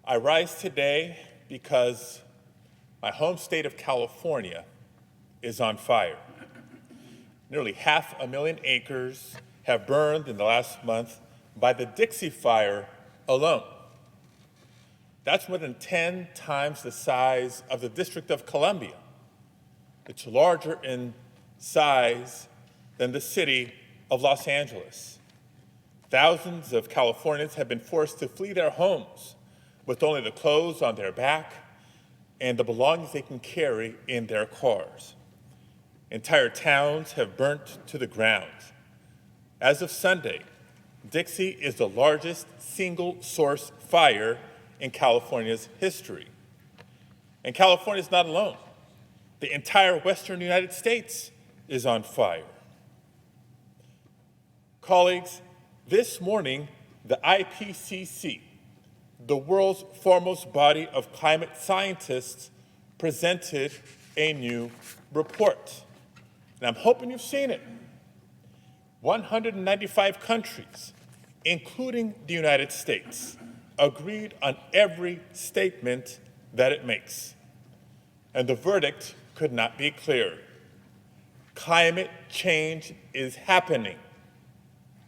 I rise today because my home state of California is on fire. Nearly 500,000 acres have burned in the last month by the Dixie Fire alone. That's more than 10 times the size of the District of Columbia. It's larger in size than the city of Los Angeles. Thousands of Californians have been forced to flee their homes with only the clothes on their back and the belongings they can carry in their cars. Entire towns have burnt to the ground. As of Sunday, Dixie is the largest single-source fire in California's history. And California is not alone. The entire western United States is on fire. Colleagues, this morning, the IPCC, the world's foremost body of climate scientists, presented a new report. And I'm hoping you've seen it. 195 countries, including the United States, agreed on every statement that it makes. And the verdict could not be clearer. Climate change is happening,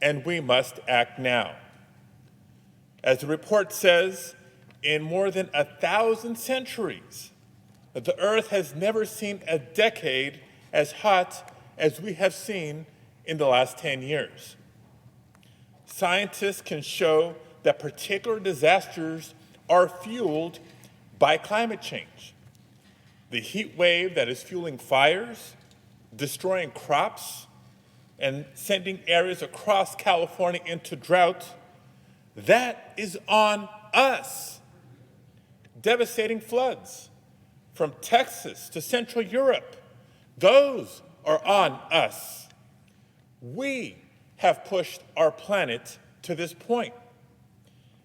and we must act now. As the report says, in more than 1,000 centuries, the Earth has never seen a decade as hot as we have seen in the last 10 years. Scientists can show that particular disasters are fueled by climate change. The heat wave that is fueling fires, destroying crops, and sending areas across California into drought, that is on us. Devastating floods from Texas to Central Europe, those are on us. We have pushed our planet to this point.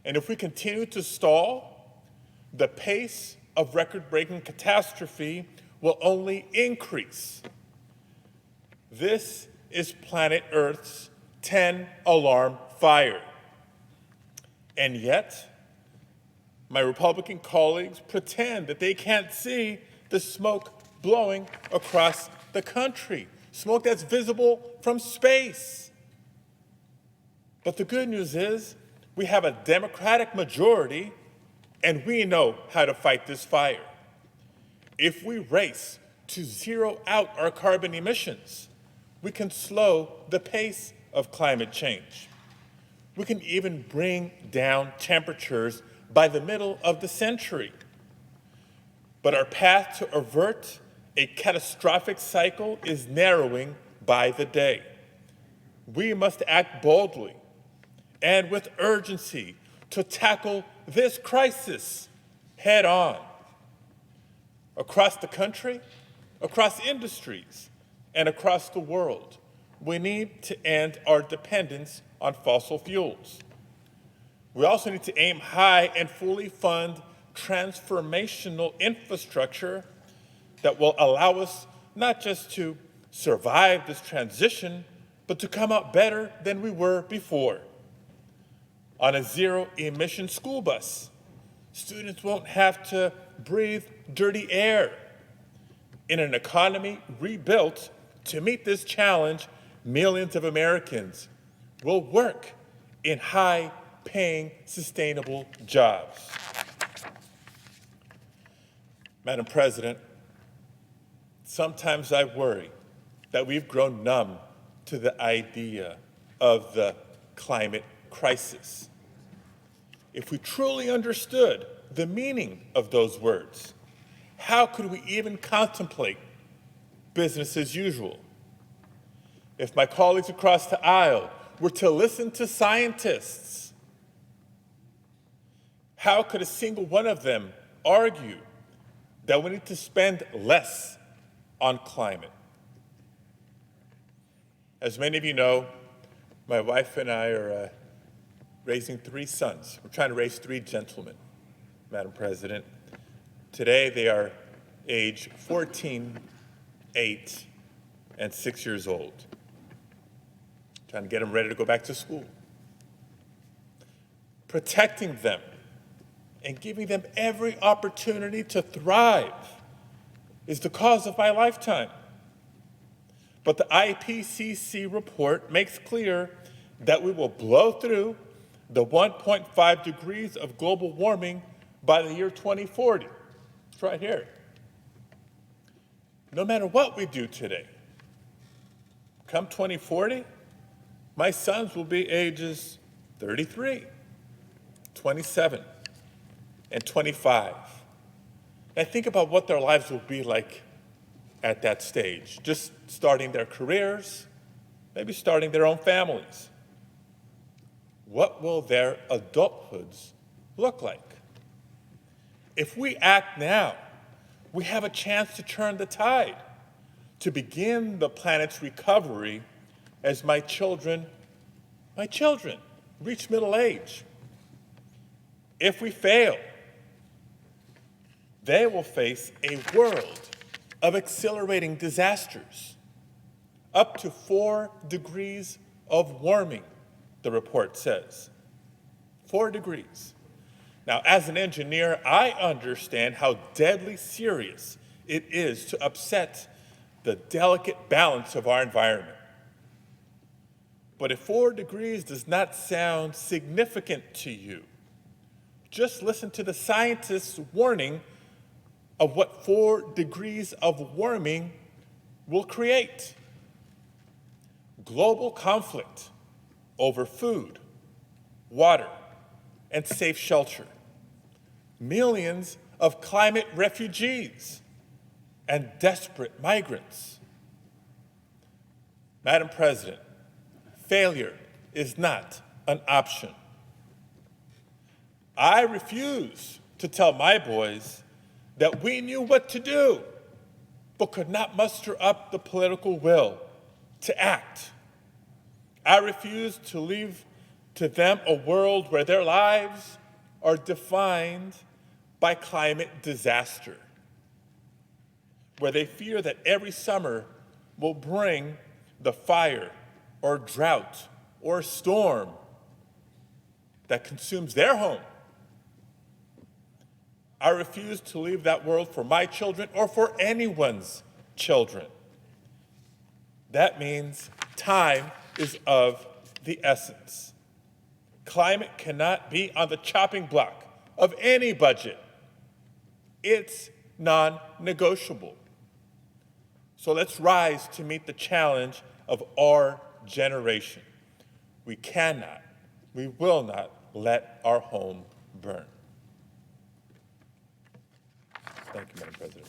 And if we continue to stall, the pace of record-breaking catastrophe will only increase. This is planet Earth's 10-alarm fire. And yet, my Republican colleagues pretend that they can't see the smoke blowing across the country, smoke that's visible from space. But the good news is we have a Democratic majority, and we know how to fight this fire. If we race to zero out our carbon emissions, we can slow the pace of climate change. We can even bring down temperatures by the middle of the century. But our path to avert a catastrophic cycle is narrowing by the day. We must act boldly and with urgency to tackle this crisis head on. Across the country, across industries, and across the world, we need to end our dependence on fossil fuels. We also need to aim high and fully fund transformational infrastructure that will allow us not just to survive this transition, but to come out better than we were before. On a zero-emission school bus, students won't have to breathe dirty air. In an economy rebuilt to meet this challenge, millions of Americans will work in high-paying, sustainable jobs. Madam President, sometimes I worry that we've grown numb to the idea of the climate crisis. If we truly understood the meaning of those words, how could we even contemplate business as usual? If my colleagues across the aisle were to listen to scientists, how could a single one of them argue that we need to spend less on climate? As many of you know, my wife and I are raising 3 sons. We're trying to raise 3 gentlemen, Madam President. Today they are age 14, 8, and 6 years old. Trying to get them ready to go back to school. Protecting them and giving them every opportunity to thrive is the cause of my lifetime. But the IPCC report makes clear that we will blow through the 1.5 degrees of global warming by the year 2040. It's right here. No matter what we do today, come 2040, my sons will be ages 33, 27, and 25. And think about what their lives will be like at that stage, just starting their careers, maybe starting their own families. What will their adulthoods look like? If we act now, we have a chance to turn the tide, to begin the planet's recovery as my children reach middle age. If we fail, they will face a world of accelerating disasters, up to 4 degrees of warming, the report says. 4 degrees. Now, as an engineer, I understand how deadly serious it is to upset the delicate balance of our environment. But if 4 degrees does not sound significant to you, just listen to the scientists' warning of what 4 degrees of warming will create. Global conflict over food, water, and safe shelter. Millions of climate refugees and desperate migrants. Madam President, failure is not an option. I refuse to tell my boys that we knew what to do, but could not muster up the political will to act. I refuse to leave to them a world where their lives are defined by climate disaster, where they fear that every summer will bring the fire or drought or storm that consumes their home. I refuse to leave that world for my children or for anyone's children. That means time is of the essence. Climate cannot be on the chopping block of any budget. It's non-negotiable. So let's rise to meet the challenge of our generation. We cannot, we will not let our home burn. Thank you, Madam President.